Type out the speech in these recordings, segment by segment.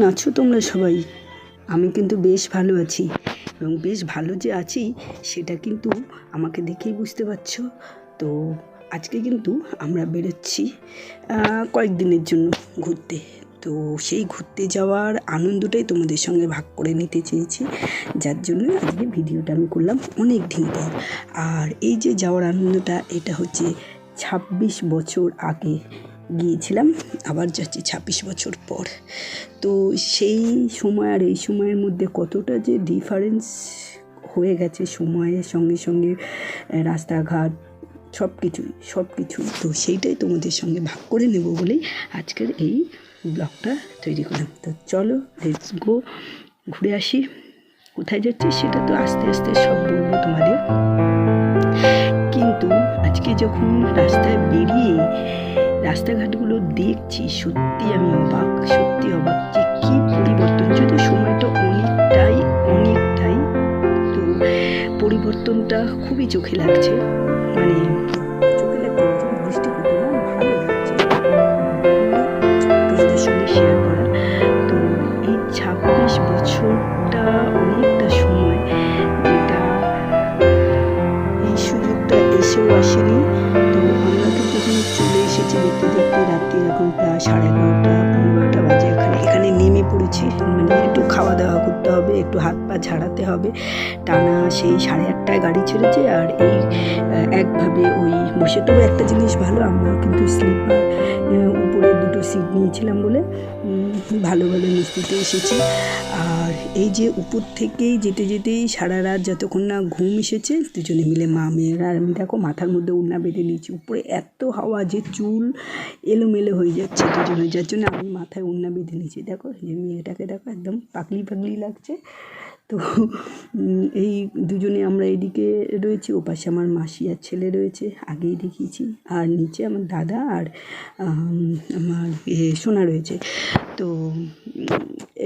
আছো তোমরা সবাই? আমি কিন্তু বেশ ভালো আছি, এবং বেশ ভালো যে আছি সেটা কিন্তু আমাকে দেখেই বুঝতে পারছো। তো আজকে কিন্তু আমরা বেরোচ্ছি কয়েকদিনের জন্য ঘুরতে। তো সেই ঘুরতে যাওয়ার আনন্দটাই তোমাদের সঙ্গে ভাগ করে নিতে চেয়েছি, যার জন্য আজকে ভিডিওটা আমি করলাম অনেক দিন পর। আর এই যে যাওয়ার আনন্দটা, এটা হচ্ছে 26 বছর আগে গিয়েছিলাম, আবার যাচ্ছি 26 বছর পর। তো সেই সময় আর এই সময়ের মধ্যে কতটা যে ডিফারেন্স হয়ে গেছে সময়ের সঙ্গে সঙ্গে, রাস্তাঘাট সব কিছুই তো সেইটাই তোমাদের সঙ্গে ভাগ করে নেব বলেই আজকের এই ব্লগটা তৈরি করলাম। তো চলো লেটস গো, ঘুরে আসি। কোথায় যাচ্ছি সেটা তো আস্তে আস্তে সব বলবো তোমাদের, কিন্তু আজকে যখন রাস্তায় বেরিয়ে রাস্তাঘাটগুলো দেখছি, সত্যি আমি অবাক যে কী পরিবর্তন। যদি সময়টা অনেকটাই তো পরিবর্তনটা খুবই চোখে লাগছে, মানে চোখে লাগছে, দৃষ্টিগত না, ভালো লাগছে তোমাদের সঙ্গে শেয়ার করা। তো এই 26 বছরটা অনেকটা সময়, যেটা এই সুযোগটা এসেও আসেনি। তো আমরা কিন্তু এখানে চলে এসেছি দেখতে দেখতে, রাত্রি এখন প্রায় 11:30-12টা বাজে। এখানে নেমে পড়েছি, মানে একটু খাওয়া দাওয়া করতে হবে, একটু হাত পা ঝাড়াতে হবে। টানা সেই 8:30টায় গাড়ি ছেড়েছে, আর এই একভাবে ওই বসে। তবে একটা জিনিস ভালো, আমরা কিন্তু স্লিপার উপরে 2টো সিট নিয়েছিলাম বলে ভালো নিশ্চিন্তে এসেছি। আর এই যে উপর থেকেই যেতেই সারা রাত যতক্ষণ না ঘুম এসেছে, দুজনে মিলে মা মেয়েরা, আর আমি দেখো মাথার মধ্যে ওড়না বেঁধে নিয়েছি। উপরে এত হাওয়া যে চুল এলোমেলো হয়ে যাচ্ছে দুজনে, যার জন্য আমি মাথায় ওড়না বেঁধে নিয়েছি। দেখো যে মেয়েটাকে দেখো একদম পাগলি লাগছে। তো এই দুজনে আমরা এদিকে রয়েছি, ওপাশে আমার মাসি আর ছেলে রয়েছে, আগেই দেখিয়েছি। আর নিচে আমার দাদা আর আমার সোনা রয়েছে। তো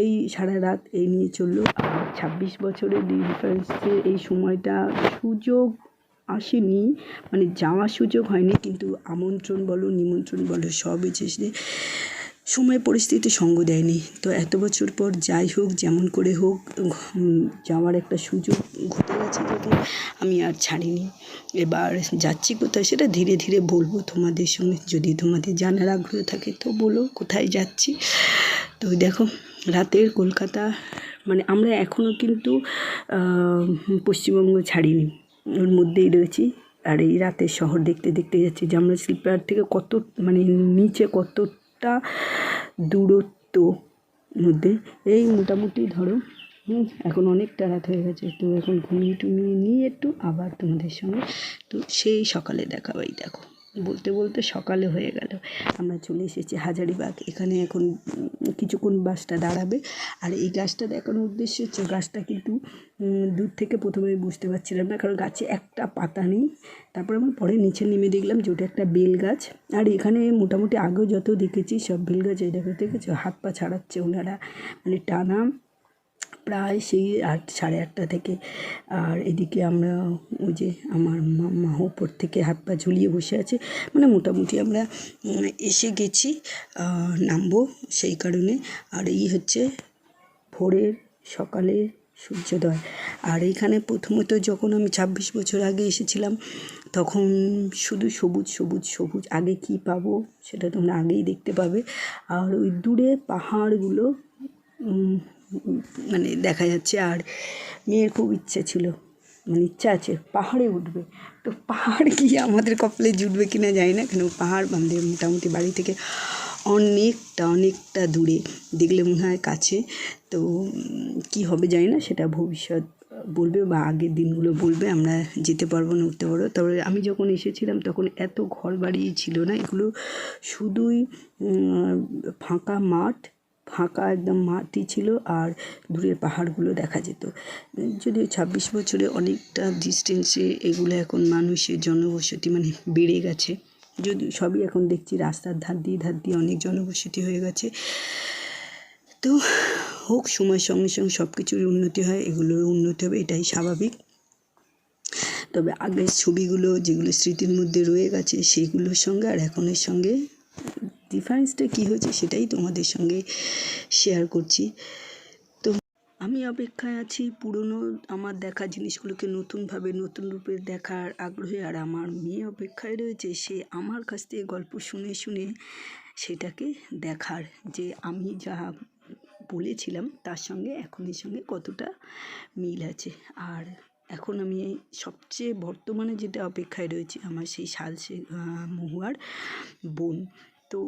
এই সারা রাত এই নিয়ে চললো। আর 26 বছরের ডিফারেন্সে এই সময়টা সুযোগ আসেনি, মানে যাওয়ার সুযোগ হয়নি, কিন্তু আমন্ত্রণ বলো নিমন্ত্রণ বলো সব এসেছে, সময় পরিস্থিতি সঙ্গ দেয়নি। তো এত বছর পর যাই হোক, যেমন করে হোক যাওয়ার একটা সুযোগ ঘটে গেছে যখন, আমি আর ছাড়িনি। এবার যাচ্ছি কোথায় সেটা ধীরে ধীরে বলবো তোমাদের সঙ্গে, যদি তোমাদের জানার আগ্রহ থাকে তো বলো কোথায় যাচ্ছি। তো দেখো রাতের কলকাতা, মানে আমরা এখনও কিন্তু পশ্চিমবঙ্গ ছাড়িনি, ওর মধ্যেই রয়েছি। আর এই রাতের শহর দেখতে যাচ্ছি, যে আমরা স্লিপার থেকে কত, মানে নিচে কতটা দূরত্ব মধ্যে। এই মোটামুটি ধরো এখন অনেকটা রাত হয়ে গেছে, তো এখন ঘুমিয়ে টুমিয়ে নিয়ে একটু আবার তোমাদের সঙ্গে, তো সেই সকালে দেখা। ওই দেখো বলতে বলতে সকালে হয়ে গেল। আমরা চলে এসেছি হাজারিবাগ। এখানে এখন কিছুক্ষণ বাসটা দাঁড়াবে। আর এই গাছটা দেখানোর উদ্দেশ্য হচ্ছে, গাছটা কিন্তু দূর থেকে প্রথমে বুঝতে পারছিলাম না, কারণ গাছে একটা পাতা নেই। তারপর আমি পরে নিচে নেমে দেখলাম যে ওটা একটা বেল গাছ। আর এখানে মোটামুটি আগেও যত দেখেছি সব বেল গাছ। এই দেখেছো হাত পা ছাড়াচ্ছে ওনারা, মানে টানা প্রায় সেই 8-8:30 থেকে। আর এদিকে আমরা ওই যে আমার মা উপর থেকে হাত পা ঝুলিয়ে বসে আছে, মানে মোটামুটি আমরা এসে গেছি, নামবো সেই কারণে। আর এই হচ্ছে ভোরের সকালে সূর্যোদয়। আর এইখানে প্রথমত যখন আমি 26 বছর আগে এসেছিলাম, তখন শুধু সবুজ। আগে কি পাবো সেটা তোমরা আগেই দেখতে পাবে। আর ওই দূরে পাহাড়গুলো মানে দেখা যাচ্ছে। আর মেয়ের খুব ইচ্ছে ছিল, মানে ইচ্ছা আছে পাহাড়ে উঠবে। তো পাহাড় কি আমাদের কপালে জুটবে কিনা জানি না, কেন পাহাড় আমাদের মোটামুটি বাড়ি থেকে অনেকটা দূরে, দেখলে মনে হয় কাছে। তো কি হবে জানি না, সেটা ভবিষ্যৎ বলবে বা আগের দিনগুলো বলবে। আমরা যেতে পারবো না, উঠতে পারবো। তবে আমি যখন এসেছিলাম তখন এত ঘর বাড়ি ছিল না, এগুলো শুধুই ফাঁকা একদম মাটি ছিল, আর দূরের পাহাড়গুলো দেখা যেত। যদিও 26 বছরে অনেকটা ডিস্টেন্সে এগুলো এখন মানুষের জনবসতি মানে বেড়ে গেছে, যদিও সবই এখন দেখছি রাস্তার ধার দিয়ে অনেক জনবসতি হয়ে গেছে। তো হোক, সময়ের সঙ্গে সঙ্গে সব কিছুর উন্নতি হয়, এগুলোর উন্নতি হবে, এটাই স্বাভাবিক। তবে আগের ছবিগুলো যেগুলো স্মৃতির মধ্যে রয়ে গেছে, সেইগুলোর সঙ্গে আর এখনের সঙ্গে ডিফারেন্সটা কী হয়েছে সেটাই তোমাদের সঙ্গে শেয়ার করছি। তো আমি অপেক্ষায় আছি পুরনো আমার দেখা জিনিসগুলোকে নতুনভাবে নতুন রূপে দেখার আগ্রহে, আর আমার মেয়ে অপেক্ষায় রয়েছে সে আমার কাছ থেকে গল্প শুনে শুনে সেটাকে দেখার, যে আমি যা বলেছিলাম তার সঙ্গে এখনের সঙ্গে কতটা মিল আছে। আর এখন আমি সবচেয়ে বর্তমানে যেটা অপেক্ষায় রয়েছি আমার সেই মহুয়ার বোন। তো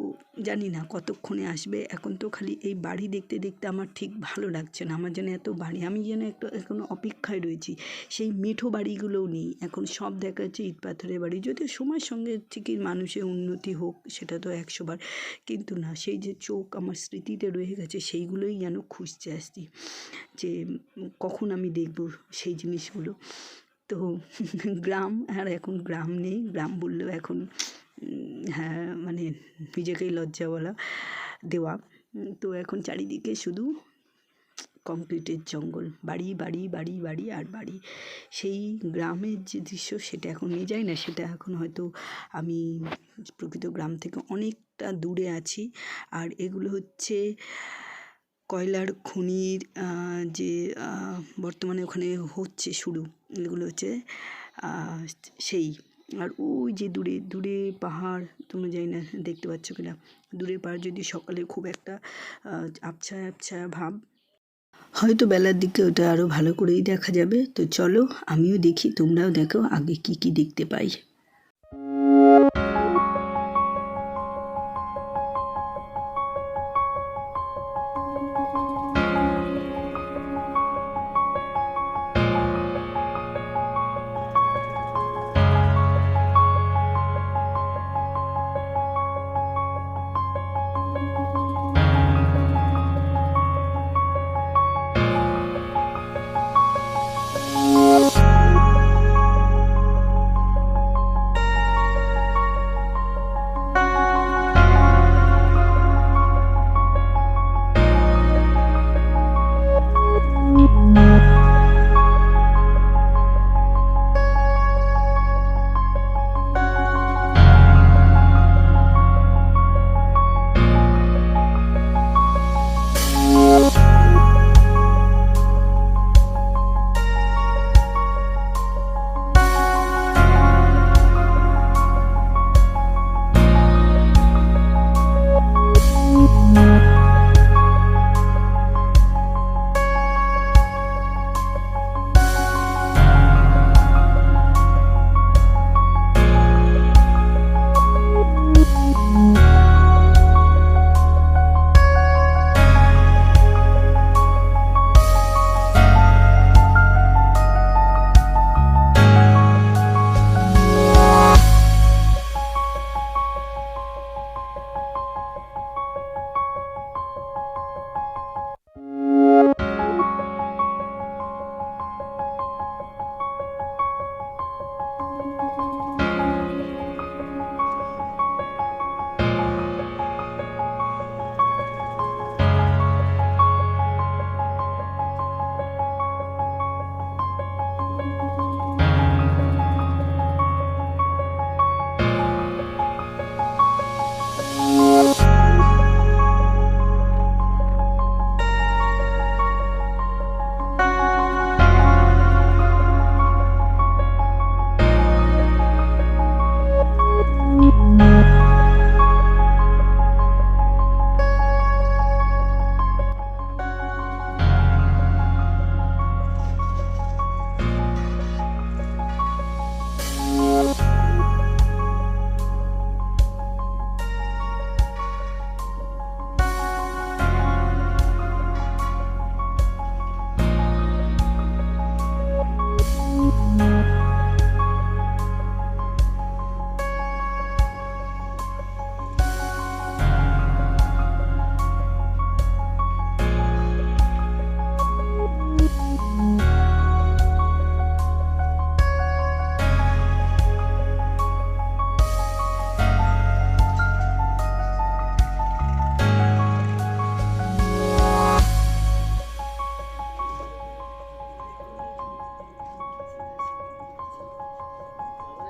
জানি না কতক্ষণে আসবে। এখন তো খালি এই বাড়ি দেখতে দেখতে আমার ঠিক ভালো লাগছে না, আমার যেন এত বাড়ি, আমি যেন এখনও অপেক্ষায় রয়েছি। সেই মেঠো বাড়িগুলোও নেই, এখন সব দেখা যাচ্ছে ইট পাথরের বাড়ি। যদিও সময়ের সঙ্গে ঠিকই মানুষের উন্নতি হোক সেটা তো 100 বার, কিন্তু না, সেই যে চোখ আমার স্মৃতিতে রয়ে গেছে সেইগুলোই যেন খুঁজতে আসছি, যে কখন আমি দেখব সেই জিনিসগুলো। তো গ্রাম, আর এখন গ্রাম নেই, গ্রাম বললেও এখন হ্যাঁ মানে নিজেকেই লজ্জা দেওয়া। তো এখন চারিদিকে শুধু কংক্রিটের জঙ্গল, বাড়ি বাড়ি বাড়ি বাড়ি আর বাড়ি। সেই গ্রামের যে দৃশ্য সেটা এখন নিয়ে যায় না, সেটা এখন হয়তো আমি প্রকৃত গ্রাম থেকে অনেকটা দূরে আছি। আর এগুলো হচ্ছে কয়লার খনির যে বর্তমানে ওখানে হচ্ছে শুরু, এগুলো হচ্ছে সেই। আর ওই যে দূরে দূরে পাহাড়, তোমরা জানি না দেখতে পাচ্ছ কিনা, দূরে পাহাড় যদি সকালে খুব একটা আবছা আবছা ভাব, হয়তো বেলার দিকে ওটা আরও ভালো করেই দেখা যাবে। তো চলো আমিও দেখি, তোমরাও দেখো আগে কি কি দেখতে পাই।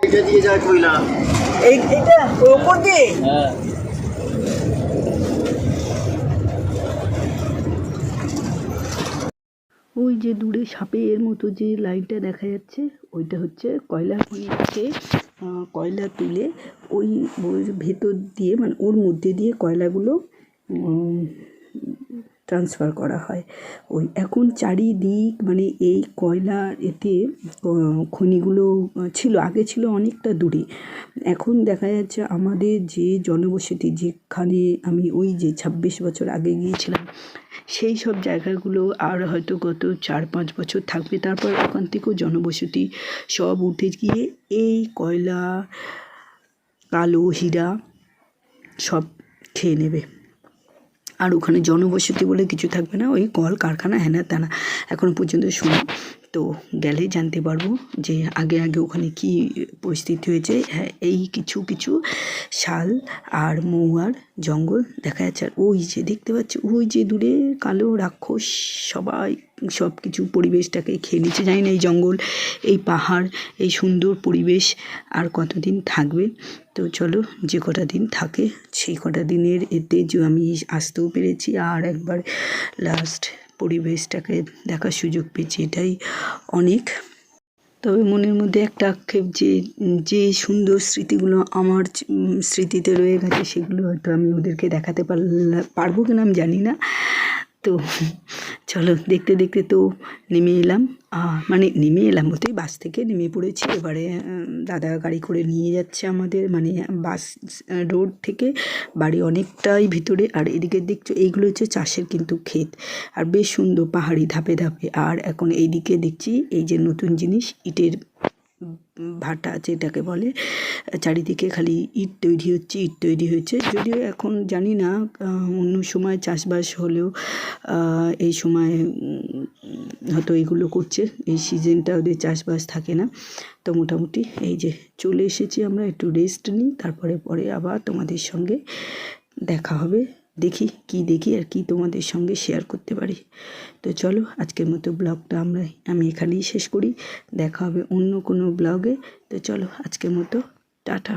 এটা দিয়ে যায় কইলা এইটা ওপর দিয়ে হ্যাঁ ওই যে দূরে সাপের মতো যে লাইনটা দেখা যাচ্ছে ওইটা হচ্ছে কয়লা খনি থেকে কয়লা তুলে ওই ভেতর দিয়ে মানে ওর মধ্যে দিয়ে কয়লাগুলো ট্রান্সফার করা হয়। ওই এখন চারিদিক মানে এই কয়লার এতে খনিগুলো ছিল, আগে ছিল অনেকটা দূরে। এখন দেখা যাচ্ছে আমাদের যে জনবসতি, যেখানে আমি ওই যে 26 বছর আগে গিয়েছিলাম, সেই সব জায়গাগুলো আর হয়তো গত 4-5 বছর থাকবে, তারপর ওখান থেকেও জনবসতি সব উঠে গিয়ে এই কয়লা, কালো হীরা সব খেয়ে নেবে। আর ওখানে জনবসতি বলে কিছু থাকবে না, ওই কল কারখানা হ্যানা ত্যানা। এখনও পর্যন্ত শুনি, তো গেলে জানতে পারবো যে আগে ওখানে কী পরিস্থিতি হয়েছে। হ্যাঁ, এই কিছু কিছু শাল আর মহুয়ার জঙ্গল দেখা যাচ্ছে। আর ওই যে দেখতে পাচ্ছি ওই যে দূরে কালো রাক্ষস সবাই সব কিছু পরিবেশটাকে খেয়ে নিচ্ছে। জানি না এই জঙ্গল, এই পাহাড়, এই সুন্দর পরিবেশ আর কতদিন থাকবে। তো চলো, যে কটা দিন থাকে সেই কটা দিনের এতে যে আমি আসতেও পেরেছি আর একবার লাস্ট পরিবেশটাকে দেখার সুযোগ পেয়েছি, এটাই অনেক। তবে মনের মধ্যে একটা আক্ষেপ যে যে সুন্দর স্মৃতিগুলো আমার স্মৃতিতে রয়ে গেছে সেগুলো হয়তো আমি ওদেরকে দেখাতে পারবো কিনা আমি জানি না। তো চলো, দেখতে দেখতে তো নেমে এলাম, মানে নেমে এলাম বলতে বাস থেকে নেমে পড়েছি। এবারে দাদা গাড়ি করে নিয়ে যাচ্ছে আমাদের, মানে বাস রোড থেকে বাড়ি অনেকটাই ভিতরে। আর এদিকে দেখছো এইগুলো হচ্ছে চাষের কিন্তু ক্ষেত, আর বেশ সুন্দর পাহাড়ি ধাপে ধাপে। আর এখন এইদিকে দেখছি এই যে নতুন জিনিস, ইটের ভাটা যেটাকে বলে, চারিদিকে খালি ইট তৈরি হচ্ছে। যদিও এখন জানি না, অন্য সময় চাষবাস হলেও এই সময় হয়তো এগুলো করছে, এই সিজনটা ওদের চাষবাস থাকে না। তো মোটামুটি এই যে চলে এসেছি আমরা, একটু রেস্ট নিই, তারপরে আবার তোমাদের সঙ্গে দেখা হবে। দেখি আর কি তোমাদের সঙ্গে শেয়ার করতে পারি। তো চলো, আজকের মতো ব্লগটা আমি এখানেই শেষ করি। দেখা হবে অন্য কোনো ব্লগে। তো চলো, আজকের মতো টাটা।